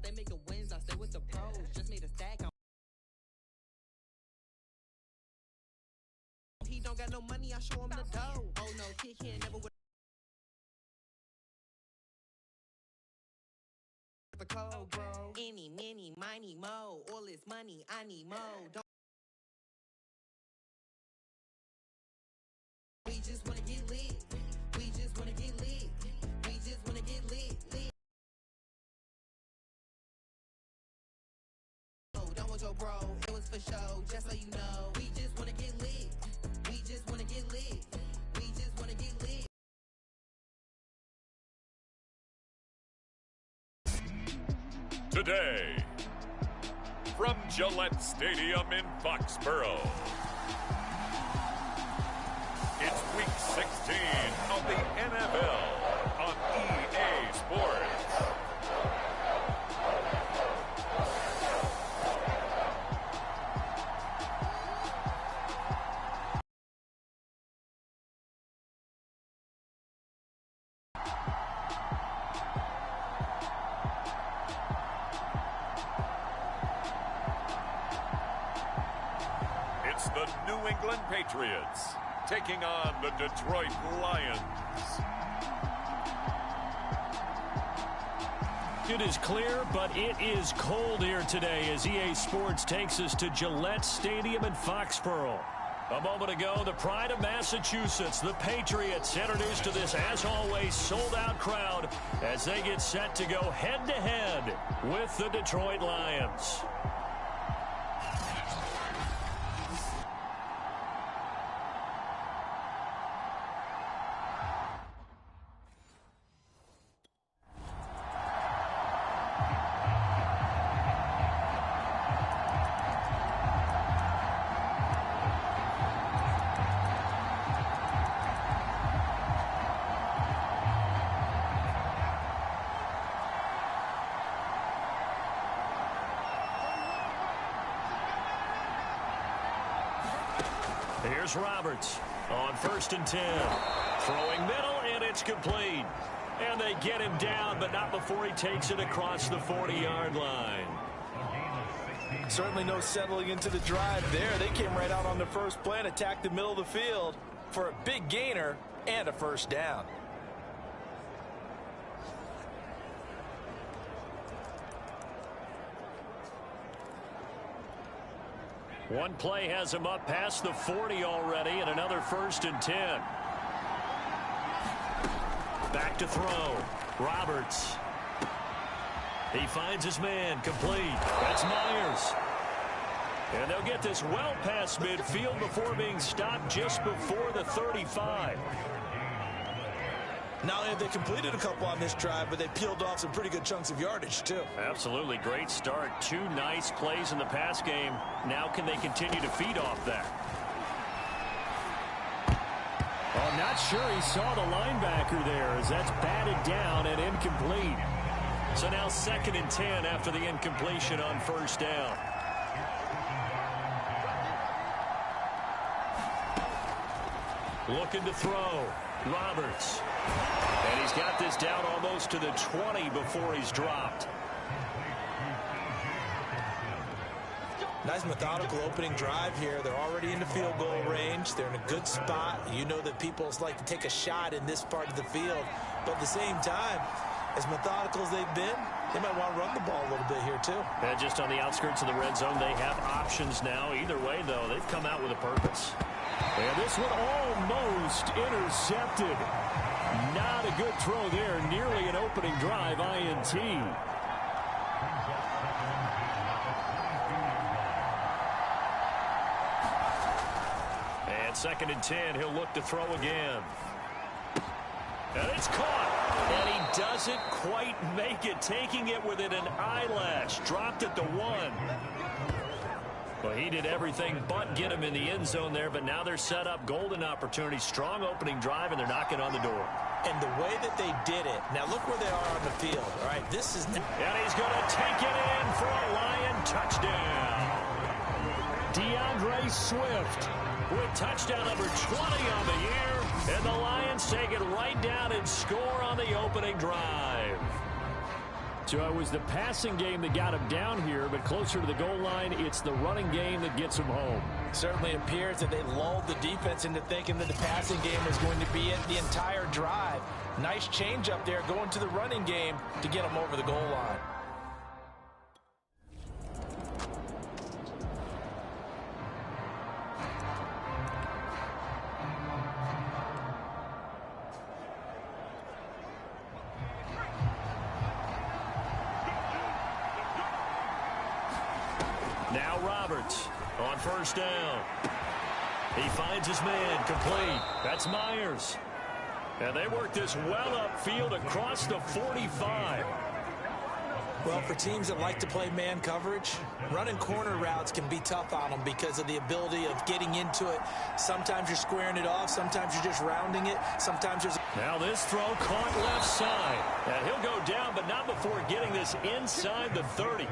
They making wins, I stay with the pros. Just made a stack. He don't got no money, I show him the dough. Oh no, kid can't never with the code, bro. Any, mini, miny, mo. All this money, I need mo. Don't we just wanna get lit. We just wanna get lit. We just wanna get lit, lit. Oh, don't want your bro, it was for show, just so you know. We just wanna get lit. We just wanna get lit. We just wanna get lit. Today, from Gillette Stadium in Foxborough, it's Week 16 of the NFL on EA Sports. It's the New England Patriots taking on the Detroit Lions. It is clear, but it is cold here today as EA Sports takes us to Gillette Stadium in Foxborough. A moment ago, the pride of Massachusetts, the Patriots, introduced to this, as always, sold-out crowd as they get set to go head-to-head with the Detroit Lions. Here's Roberts on 1st and 10. Throwing middle, and it's complete. And they get him down, but not before he takes it across the 40-yard line. Certainly no settling into the drive there. They came right out on the first play and attacked the middle of the field for a big gainer and a first down. One play has him up past the 40 already, and another 1st and 10. Back to throw. Roberts. He finds his man. Complete. That's Myers. And they'll get this well past midfield before being stopped just before the 35. Not only have they completed a couple on this drive, but they peeled off some pretty good chunks of yardage, too. Absolutely. Great start. 2 nice plays in the pass game. Now can they continue to feed off that? I'm not sure he saw the linebacker there as that's batted down and incomplete. So now 2nd and 10 after the incompletion on 1st down. Looking to throw. Roberts. And he's got this down almost to the 20 before he's dropped. Nice methodical opening drive here. They're already in the field goal range. They're in a good spot. You know that people like to take a shot in this part of the field. But at the same time, as methodical as they've been, they might want to run the ball a little bit here too. And just on the outskirts of the red zone, they have options now. Either way, though, they've come out with a purpose. And this one almost intercepted. Not a good throw there. Nearly an opening drive INT. And 2nd and 10, he'll look to throw again. And it's caught. And he doesn't quite make it, taking it within an eyelash. Dropped at the 1. Well, he did everything but get him in the end zone there, but now they're set up. Golden opportunity, strong opening drive, and they're knocking on the door. And the way that they did it, now look where they are on the field. All right, this is... And he's going to take it in for a Lion touchdown. DeAndre Swift with touchdown number 20 on the year, and the Lions take it right down and score on the opening drive. So it was the passing game that got him down here, but closer to the goal line, it's the running game that gets him home. Certainly appears that they lulled the defense into thinking that the passing game was going to be it the entire drive. Nice change up there going to the running game to get them over the goal line. Now Roberts on first down. He finds his man complete. That's Myers. And they work this well upfield across the 45. Well, for teams that like to play man coverage, running corner routes can be tough on them because of the ability of getting into it. Sometimes you're squaring it off. Sometimes you're just rounding it. Sometimes there's... Now this throw caught left side. And he'll go down, but not before getting this inside the 30.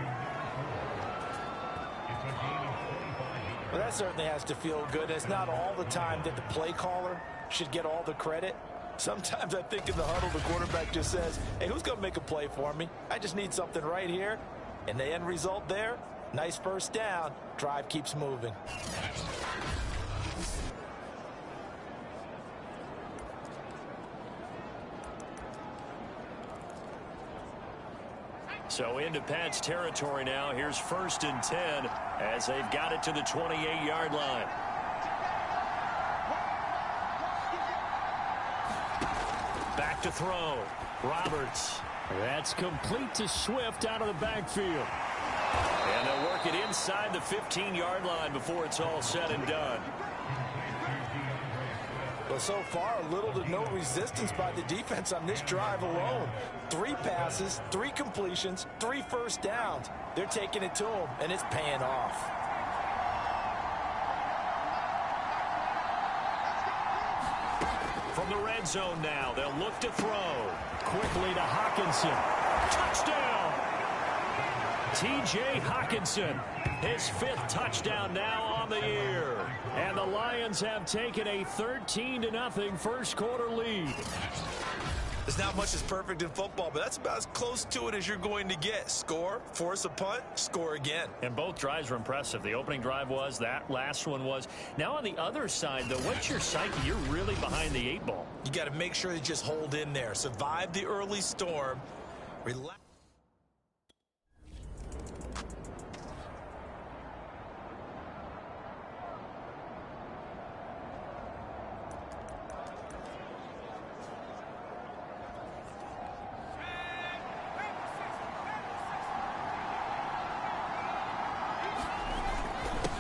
Well, that certainly has to feel good. It's not all the time that the play caller should get all the credit. Sometimes I think in the huddle, the quarterback just says, hey, who's going to make a play for me? I just need something right here. And the end result there, nice first down. Drive keeps moving. So into Pat's territory now. Here's 1st and 10 as they've got it to the 28-yard line. Back to throw. Roberts. That's complete to Swift out of the backfield. And they'll work it inside the 15-yard line before it's all said and done. Well, so far, little to no resistance by the defense on this drive alone. 3 passes, 3 completions, 3 first downs. They're taking it to them, and it's paying off. From the red zone now, they'll look to throw. Quickly to Hockenson. Touchdown! T.J. Hockenson, his 5th touchdown now on the year. And the Lions have taken a 13-0 first quarter lead. There's not much that's perfect in football, but that's about as close to it as you're going to get. Score, force a punt, score again. And both drives were impressive. The opening drive was, that last one was. Now on the other side, though, what's your psyche? You're really behind the 8 ball. You got to make sure you just hold in there. Survive the early storm. Relax.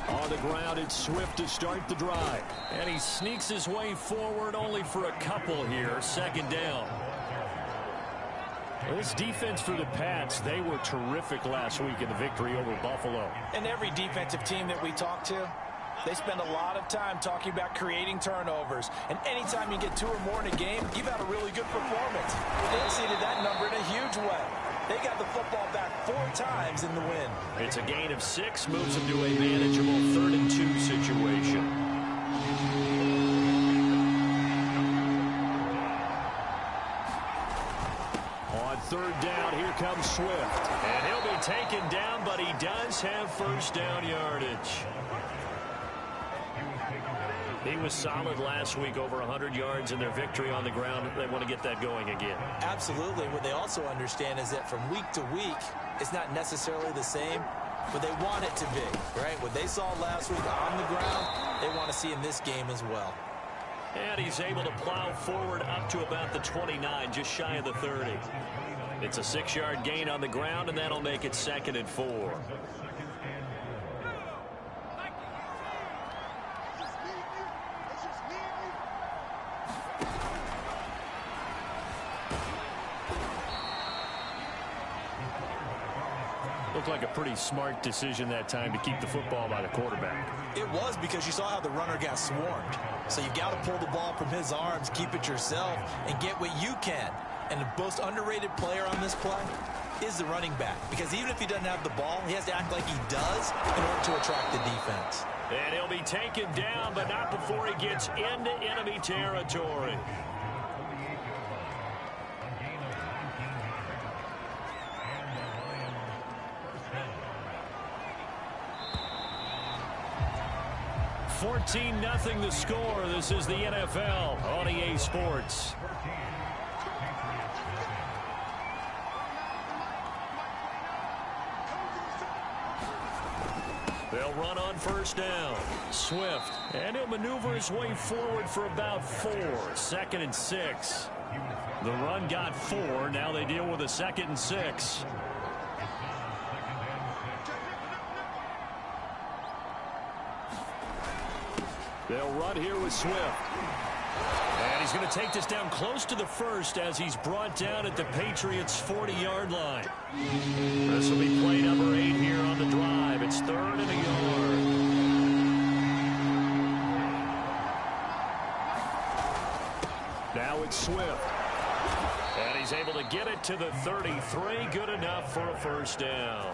On the ground, it's Swift to start the drive. And he sneaks his way forward only for a couple here. 2nd down. Well, this defense for the Pats, they were terrific last week in the victory over Buffalo. And every defensive team that we talk to, they spend a lot of time talking about creating turnovers. And anytime you get 2 or more in a game, you've had a really good performance. They exceeded that number in a huge way. They got the football back 4 times in the win. It's a gain of 6, moves them to a manageable 3rd and 2 situation. On 3rd down, here comes Swift. And he'll be taken down, but he does have first down yardage. He was solid last week, over 100 yards in their victory on the ground. They want to get that going again. Absolutely. What they also understand is that from week to week, it's not necessarily the same, but they want it to be, right? What they saw last week on the ground, they want to see in this game as well. And he's able to plow forward up to about the 29, just shy of the 30. It's a 6-yard gain on the ground, and that'll make it 2nd and 4. Looked like a pretty smart decision that time to keep the football by the quarterback. It was, because you saw how the runner got swarmed. So you got to pull the ball from his arms, keep it yourself, and get what you can. And the most underrated player on this play is the running back. Because even if he doesn't have the ball, he has to act like he does in order to attract the defense. And he'll be taken down, but not before he gets into enemy territory. 14-0 the score. This is the NFL on EA Sports. They'll run on first down. Swift. And he'll maneuver his way forward for about 4. 2nd and 6. The run got 4. Now they deal with a 2nd and 6. They'll run here with Swift. And he's going to take this down close to the first as he's brought down at the Patriots' 40-yard line. This will be play number 8 here on the drive. It's 3rd and a yard. Now it's Swift. And he's able to get it to the 33. Good enough for a first down.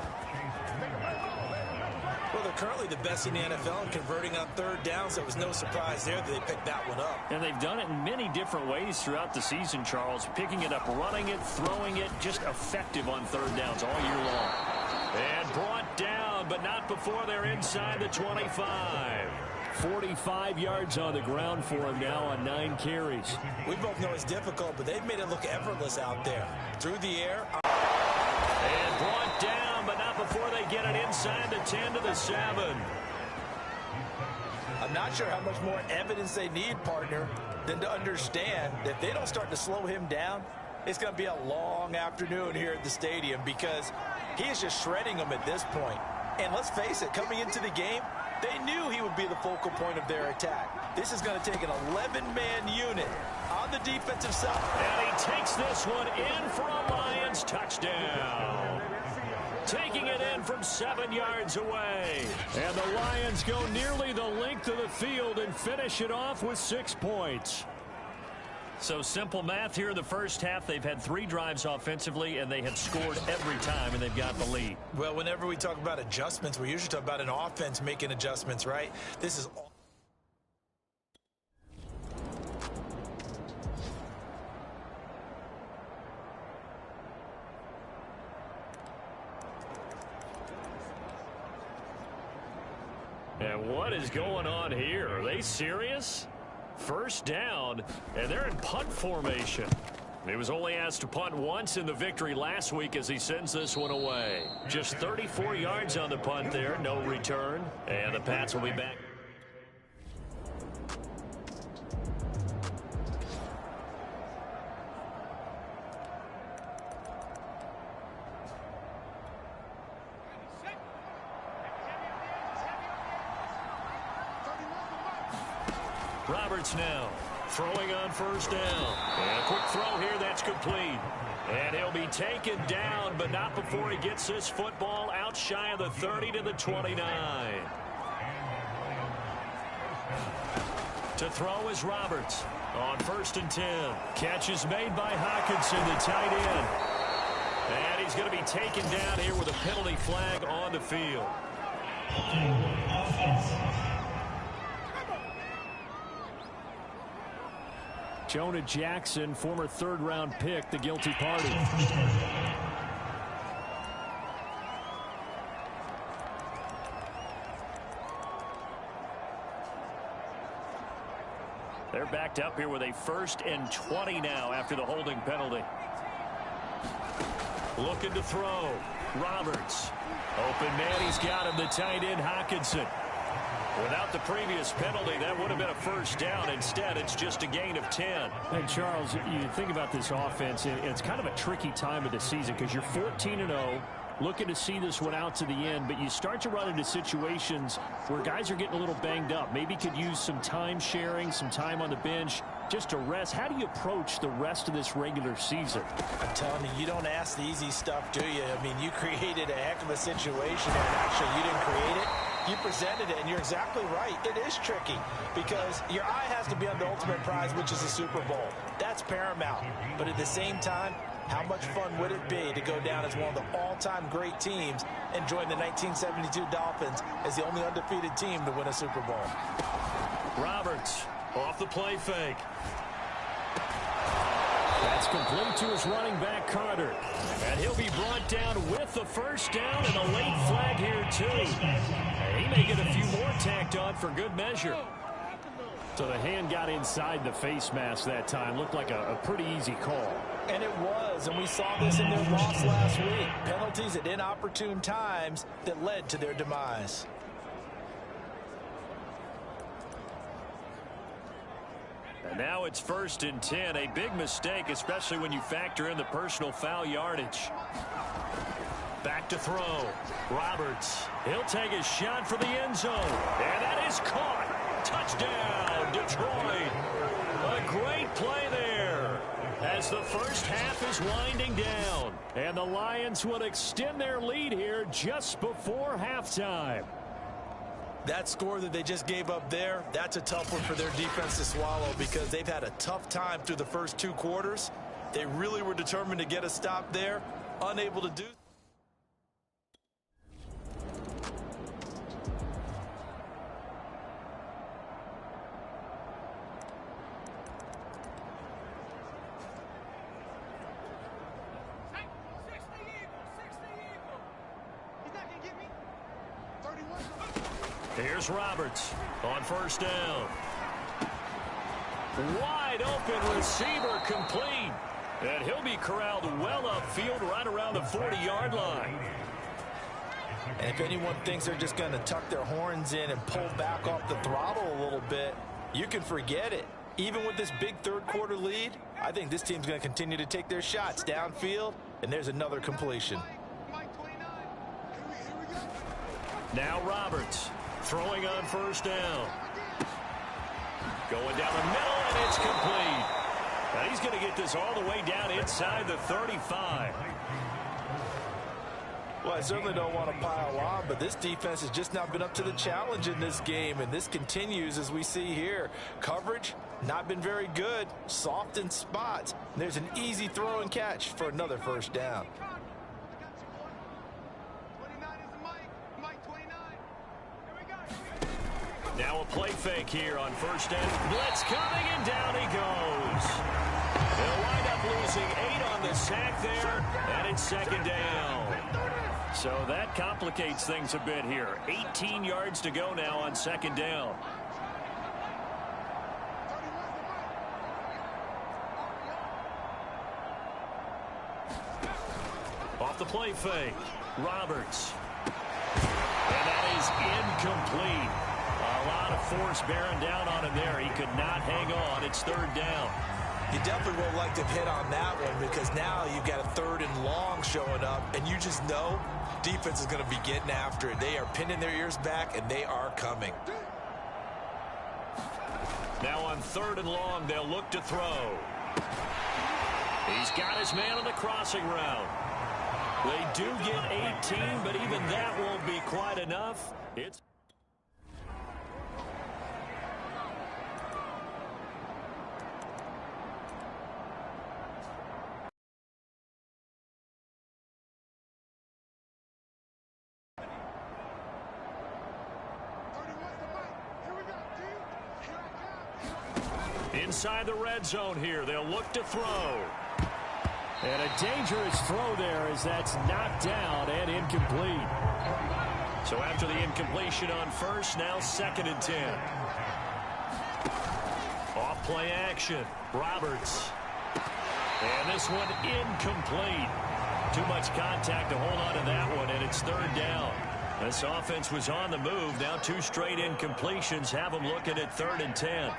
Well, they're currently the best in the NFL in converting on 3rd down, so it was no surprise there that they picked that one up. And they've done it in many different ways throughout the season, Charles. Picking it up, running it, throwing it, just effective on 3rd downs all year long. And brought down, but not before they're inside the 25. 45 yards on the ground for him now on 9 carries. We both know it's difficult, but they've made it look effortless out there. Through the air. And brought down, but not before they get it inside the 10 to the 7. I'm not sure how much more evidence they need, partner, than to understand that if they don't start to slow him down, it's going to be a long afternoon here at the stadium because he is just shredding them at this point. And let's face it, coming into the game, they knew he would be the focal point of their attack. This is going to take an 11-man unit on the defensive side. And he takes this one in for a Lions touchdown. Taking it in from 7 yards away. And the Lions go nearly the length of the field and finish it off with 6 points. So simple math here in the first half. They've had 3 drives offensively, and they have scored every time, and they've got the lead. Well, whenever we talk about adjustments, we usually talk about an offense making adjustments, right? This is all. And what is going on here? Are they serious? First down, and they're in punt formation. He was only asked to punt once in the victory last week as he sends this one away. Just 34 yards on the punt there, no return. And the Pats will be back. Roberts now throwing on first down. And a quick throw here that's complete. And he'll be taken down, but not before he gets this football out shy of the 30 to the 29. To throw is Roberts on 1st and 10. Catch is made by Hockenson, the tight end. And he's going to be taken down here with a penalty flag on the field. Jonah Jackson, former 3rd-round pick, the guilty party. They're backed up here with a 1st and 20 now after the holding penalty. Looking to throw. Roberts. Open man, he's got him, the tight end, Hockenson. Without the previous penalty, that would have been a first down. Instead, it's just a gain of 10. And, Charles, you think about this offense, it's kind of a tricky time of the season because you're 14-0, looking to see this one out to the end, but you start to run into situations where guys are getting a little banged up. Maybe could use some time sharing, some time on the bench just to rest. How do you approach the rest of this regular season? I'm telling you, you don't ask the easy stuff, do you? I mean, you created a heck of a situation, and actually you didn't create it. You presented it, and you're exactly right. It is tricky because your eye has to be on the ultimate prize, which is the Super Bowl. That's paramount. But at the same time, how much fun would it be to go down as one of the all-time great teams and join the 1972 Dolphins as the only undefeated team to win a Super Bowl? Roberts off the play fake. That's complete to his running back, Carter. And he'll be brought down with the first down and a late flag here, too. He he may get a few more tacked on for good measure. So the hand got inside the face mask that time. Looked like a pretty easy call. And it was, and we saw this in their loss last week. Penalties at inopportune times that led to their demise. And now it's 1st and 10. A big mistake, especially when you factor in the personal foul yardage. Back to throw. Roberts. He'll take a shot for the end zone. And that is caught. Touchdown, Detroit. A great play there as the first half is winding down. And the Lions will extend their lead here just before halftime. That score that they just gave up there, that's a tough one for their defense to swallow because they've had a tough time through the first 2 quarters. They really were determined to get a stop there, unable to do. Here's Roberts on 1st down. Wide open receiver complete. And he'll be corralled well upfield right around the 40-yard line. And if anyone thinks they're just going to tuck their horns in and pull back off the throttle a little bit, you can forget it. Even with this big 3rd quarter lead, I think this team's going to continue to take their shots downfield, and there's another completion. Now Roberts. Throwing on 1st down. Going down the middle, and it's complete. Now he's going to get this all the way down inside the 35. Well, I certainly don't want to pile on, but this defense has just not been up to the challenge in this game, and this continues as we see here. Coverage, not been very good. Soft in spots. There's an easy throw and catch for another 1st down. Now a play fake here on 1st down. Blitz coming, and down he goes. They'll wind up losing 8 on the sack there, and it's 2nd down. So that complicates things a bit here. 18 yards to go now on 2nd down. Off the play fake. Roberts. And that is incomplete. A lot of force bearing down on him there. He could not hang on. It's 3rd down. You definitely would like to hit on that one because now you've got a 3rd and long showing up, and you just know defense is going to be getting after it. They are pinning their ears back, and they are coming. Now on 3rd and long, they'll look to throw. He's got his man on the crossing route. They do get 18, but even that won't be quite enough. It's inside the red zone here. They'll look to throw. And a dangerous throw there as that's knocked down and incomplete. So after the incompletion on 1st, now 2nd and 10. Off play action. Roberts. And this one incomplete. Too much contact to hold on to that one, and it's 3rd down. This offense was on the move. Now 2 straight incompletions have them looking at 3rd and 10.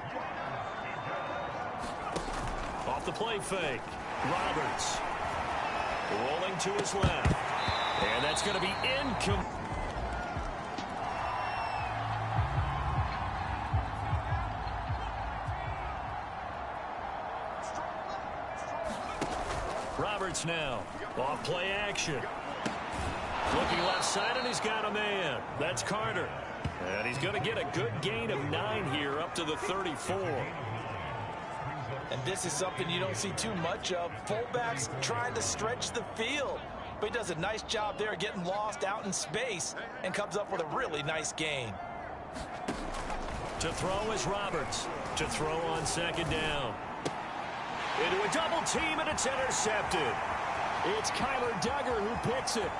Off the play fake. Roberts rolling to his left. And that's going to be incomplete. Roberts now. Off play action. Looking left side, and he's got a man. That's Carter. And he's going to get a good gain of 9 here up to the 34. And this is something you don't see too much of. Fullbacks trying to stretch the field. But he does a nice job there getting lost out in space and comes up with a really nice gain. To throw is Roberts. To throw on 2nd down. Into a double team, and it's intercepted. It's Kyler Duggar who picks it.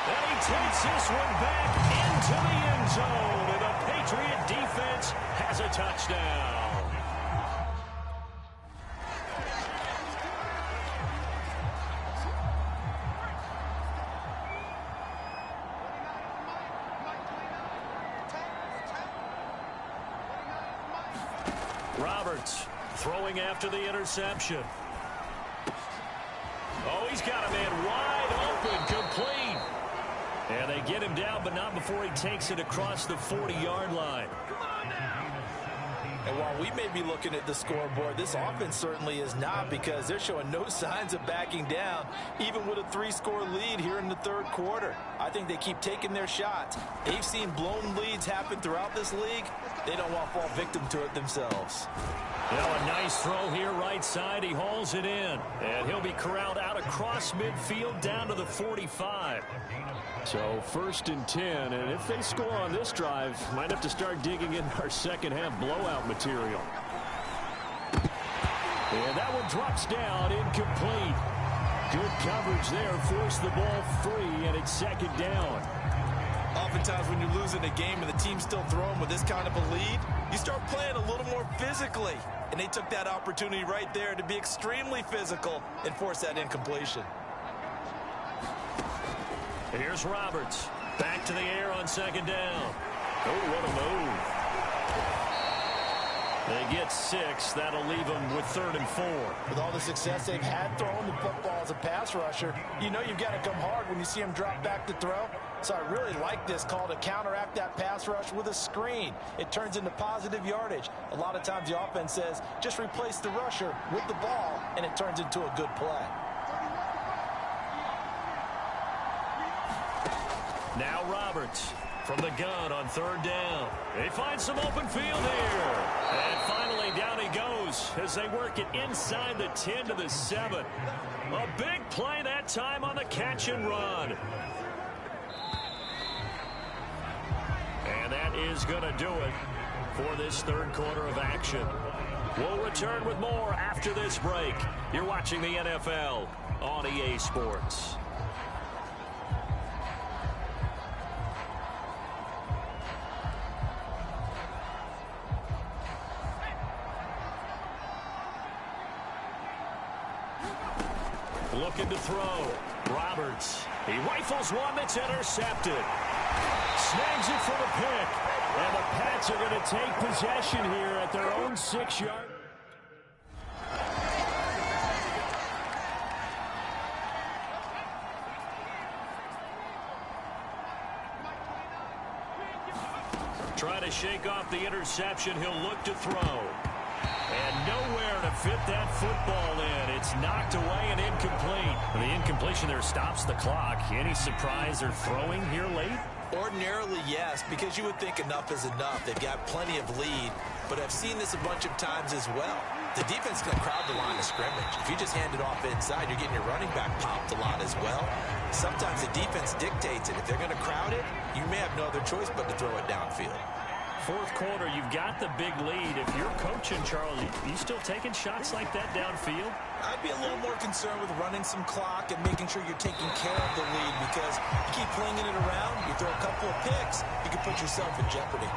And he takes this one back into the end zone, and the Patriot defense has a touchdown. Roberts throwing after the interception. Oh, he's got a man wide open, complete. And they get him down, but not before he takes it across the 40-yard line. And while we may be looking at the scoreboard, this offense certainly is not, because they're showing no signs of backing down, even with a 3-score lead here in the third quarter. I think they keep taking their shots. They've seen blown leads happen throughout this league. They don't want to fall victim to it themselves. Now a nice throw here right side. He hauls it in. And he'll be corralled out across midfield down to the 45. So 1st and 10, and if they score on this drive, might have to start digging in our second half blowout material. And that one drops down, incomplete. Good coverage there, forced the ball free, and it's 2nd down. Oftentimes when you're losing a game and the team's still throwing with this kind of a lead, you start playing a little more physically. And they took that opportunity right there to be extremely physical and force that incompletion. Here's Roberts. Back to the air on 2nd down. Oh, what a move. They get 6. That'll leave them with 3rd and 4. With all the success they've had throwing the football as a pass rusher, you know you've got to come hard when you see them drop back to throw. So I really like this call to counteract that pass rush with a screen. It turns into positive yardage. A lot of times the offense says, just replace the rusher with the ball, and it turns into a good play. Now Roberts from the gun on 3rd down. They find some open field here. And finally down he goes as they work it inside the 10 to the 7. A big play that time on the catch and run. And that is going to do it for this 3rd quarter of action. We'll return with more after this break. You're watching the NFL on EA Sports. Looking to throw. Roberts. He rifles one that's intercepted. Snags it for the pick. And the Pats are going to take possession here at their own 6-yard. Trying to shake off the interception. He'll look to throw. And nowhere to fit that football in. It's knocked away and incomplete. And the incompletion there stops the clock. Any surprise they're throwing here late? Ordinarily, yes, because you would think enough is enough. They've got plenty of lead, but I've seen this a bunch of times as well. The defense is going to crowd the line of scrimmage. If you just hand it off inside, you're getting your running back popped a lot as well. Sometimes the defense dictates it. If they're going to crowd it, you may have no other choice but to throw it downfield. 4th quarter, you've got the big lead. If you're coaching, Charlie, you still taking shots like that downfield? I'd be a little more concerned with running some clock and making sure you're taking care of the lead, because you keep flinging it around, you throw a couple of picks, you can put yourself in jeopardy.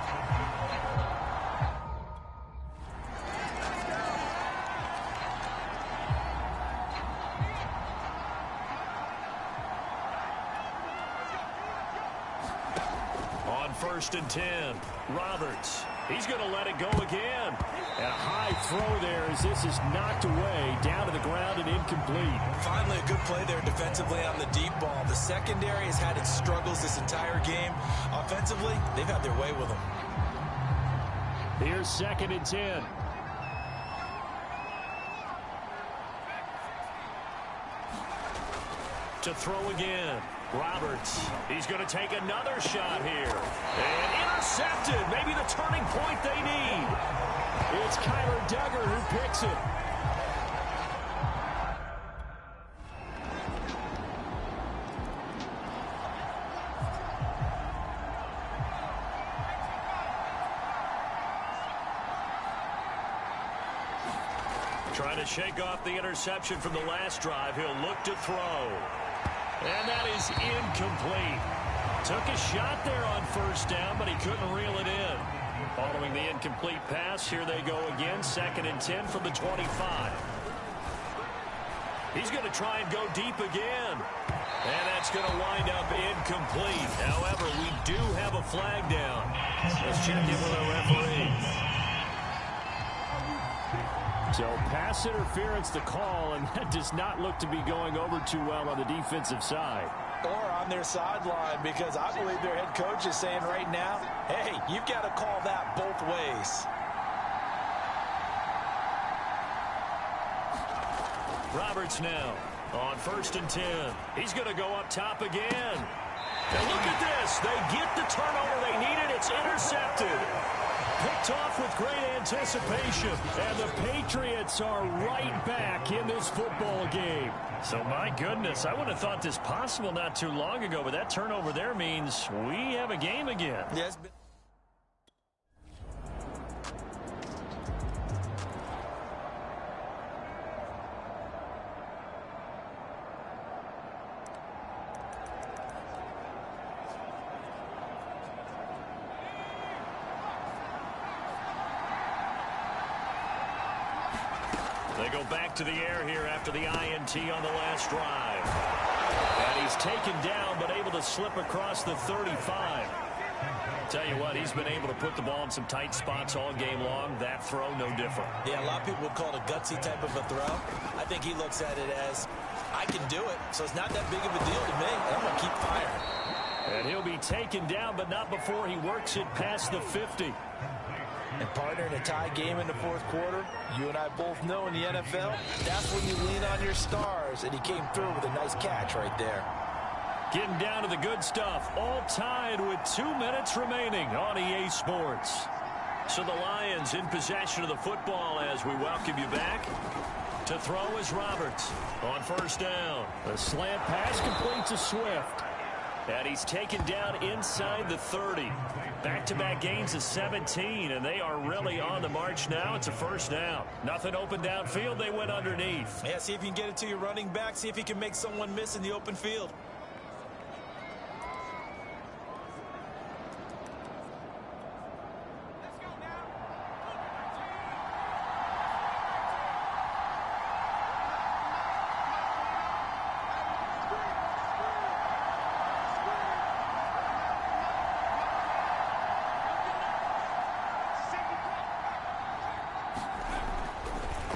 On 1st and 10, Roberts. He's going to let it go again. And a high throw there as this is knocked away, down to the ground and incomplete. Finally, a good play there defensively on the deep ball. The secondary has had its struggles this entire game. Offensively, they've had their way with them. Here's 2nd and 10. To throw again. Roberts. He's going to take another shot here. And intercepted. Maybe the turning point they need. It's Kyler Duggar who picks it. Trying to shake off the interception from the last drive. He'll look to throw. And that is incomplete. Took a shot there on first down, but he couldn't reel it in. Following the incomplete pass, here they go again. 2nd and 10 from the 25. He's going to try and go deep again. And that's going to wind up incomplete. However, we do have a flag down. Let's check in with our referee. So pass interference the call, and that does not look to be going over too well on the defensive side. Or on their sideline, because I believe their head coach is saying right now, hey, you've got to call that both ways. Roberts now on 1st and 10. He's going to go up top again. And look at this. They get the turnover they needed. It's intercepted. Picked off with great anticipation. And the Patriots are right back in this football game. So, my goodness, I would have thought this possible not too long ago, but that turnover there means we have a game again. Yes. They go back to the air here after the INT on the last drive. And he's taken down, but able to slip across the 35. Tell you what, he's been able to put the ball in some tight spots all game long. That throw, no different. Yeah, a lot of people would call it a gutsy type of a throw. I think he looks at it as, I can do it, so it's not that big of a deal to me, and I'm going to keep firing. And he'll be taken down, but not before he works it past the 50. And partner, in a tie game in the 4th quarter, you and I both know in the NFL, that's when you lean on your stars, and he came through with a nice catch right there. Getting down to the good stuff, all tied with 2 minutes remaining on EA Sports. So the Lions in possession of the football as we welcome you back. To throw is Roberts on 1st down. The slant pass complete to Swift. And he's taken down inside the 30. Back-to-back gains of 17, and they are really on the march now. It's a 1st down. Nothing open downfield. They went underneath. Yeah, see if you can get it to your running back. See if he can make someone miss in the open field.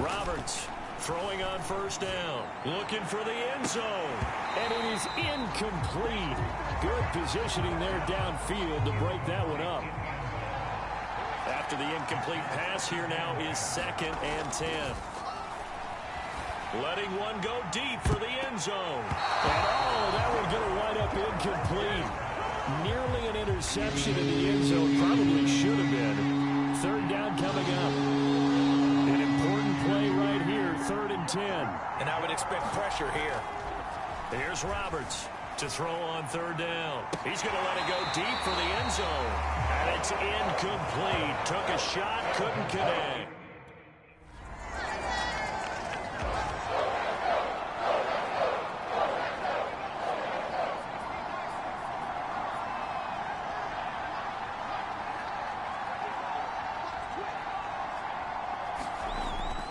Roberts throwing on 1st down. Looking for the end zone. And it is incomplete. Good positioning there downfield to break that one up. After the incomplete pass, here now is 2nd and 10. Letting one go deep for the end zone. And that one going to wind up incomplete. Nearly an interception in the end zone. Probably should have been. 3rd down coming up. An important play right here, 3rd and 10. And I would expect pressure here. Here's Roberts to throw on 3rd down. He's going to let it go deep for the end zone. And it's incomplete. Took a shot, couldn't connect.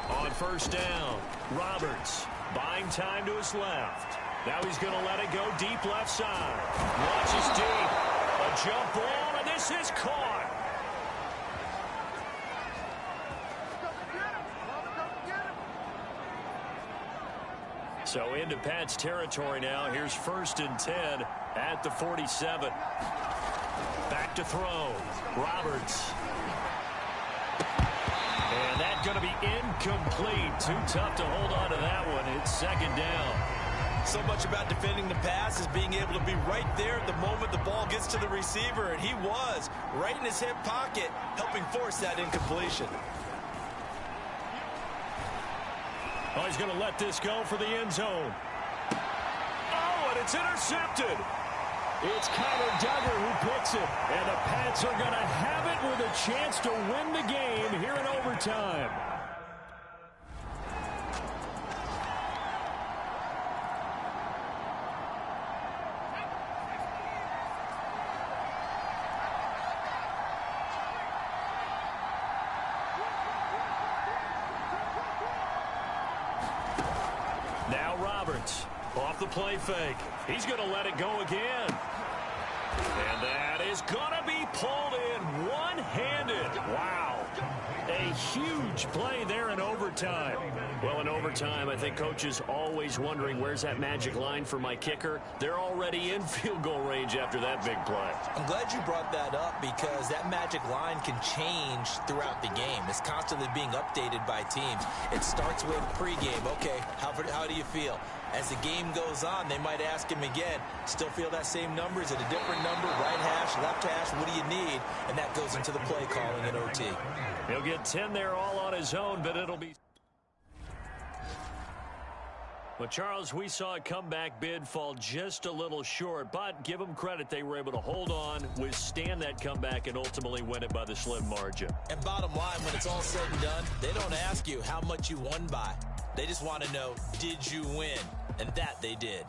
On 1st down, Roberts buying time to his left. Now he's going to let it go deep left side. Launches deep. A jump ball, and this is caught. So into Pat's territory now. Here's 1st and 10 at the 47. Back to throw. Roberts. And that's going to be incomplete. Too tough to hold on to that one. It's 2nd down. So much about defending the pass is being able to be right there at the moment the ball gets to the receiver, and he was right in his hip pocket, helping force that incompletion. Oh, he's going to let this go for the end zone. Oh, and it's intercepted. It's Kyler Duggar who picks it. And the Pats are going to have it with a chance to win the game here in overtime. Now Roberts off the play fake. He's going to let it go again. And that is going to be pulled in one-handed. Wow. A huge play there in overtime. Well, in overtime, I think Coach is always wondering, where's that magic line for my kicker? They're already in field goal range after that big play. I'm glad you brought that up because that magic line can change throughout the game. It's constantly being updated by teams. It starts with pregame. Okay, how do you feel? As the game goes on, they might ask him again, still feel that same number? Is it a different number? Right hash, left hash, what do you need? And that goes into the play calling in OT. He'll get 10 there all on his own, but it'll be... Well, Charles, we saw a comeback bid fall just a little short, but give them credit. They were able to hold on, withstand that comeback, and ultimately win it by the slim margin. And bottom line, when it's all said and done, they don't ask you how much you won by. They just want to know, did you win? And that they did.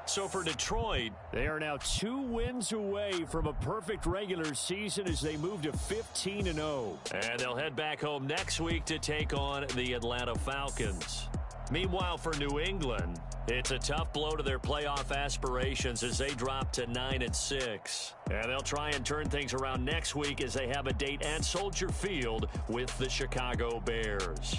So for Detroit, they are now 2 wins away from a perfect regular season as they move to 15-0. And they'll head back home next week to take on the Atlanta Falcons. Meanwhile, for New England, it's a tough blow to their playoff aspirations as they drop to 9-6. And they'll try and turn things around next week as they have a date at Soldier Field with the Chicago Bears.